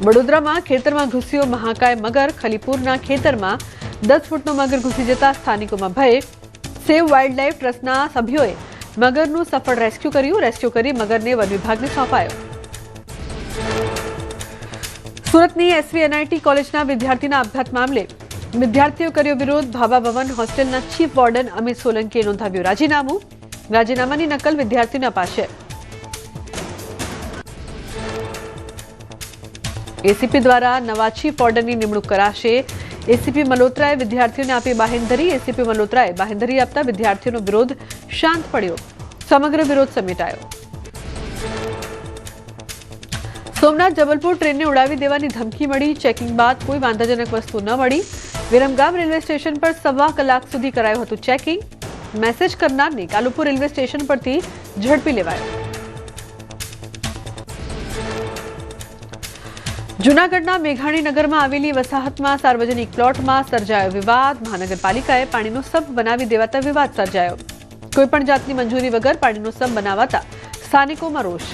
વડોદરામાં ખેતરમાં ઘૂસ્યો મહાકાય મગર. ખલીપુરના ખેતરમાં 10 ફૂટનો મગર ઘૂસી જતા સ્થાનિકોમાં ભય. સેવ વાઇલ્ડ લાઇફ ટ્રસ્ટના સભ્યોએ મગરનું સફળ રેસ્ક્યુ કર્યું. રેસ્ક્યુ કરી મગરને વન વિભાગને સોંપાયો. સુરતની એસવીએનઆઈટી કોલેજના વિદ્યાર્થીના આપઘાત મામલે વિદ્યાર્થીઓ કર્યો વિરોધ. ભાભા ભવન હોસ્ટેલના ચીફ વોર્ડન અમિત સોલંકીએ નોંધાવ્યું રાજીનામું. રાજીનામાની નકલ વિદ્યાર્થીઓને અપાશે. એસીપી દ્વારા નવા ચીફ વોર્ડનની નિમણૂક કરાશે. એસીપી મલ્હોત્રાએ વિદ્યાર્થીઓને આપી બાહેંધરી. એસીપી મલ્હોત્રાએ બાહેંધરી આપતા વિદ્યાર્થીઓનો વિરોધ શાંત પડ્યો. સમગ્ર વિરોધ સમેટાયો. સોમનાથ જબલપુર ટ્રેનને ઉડાવી દેવાની ધમકી મળી. ચેકિંગ બાદ કોઈ વાંધાજનક વસ્તુ ન મળી. વિરમગામ રેલવે સ્ટેશન પર 1.25 કલાક સુધી કરાયું હતું ચેકિંગ. મેસેજ કરનારને કાલુપુર રેલવે સ્ટેશન પરથી ઝડપી લેવાયો. જૂનાગઢના મેઘાણીનગરમાં આવેલી વસાહતમાં સાર્વજનિક પ્લોટમાં સર્જાયો વિવાદ. મહાનગરપાલિકાએ પાણીનો સબ બનાવી દેવાતા વિવાદ સર્જાયો. કોઈપણ જાતની મંજૂરી વગર પાણીનો સબ બનાવાતા સ્થાનિકોમાં રોષ.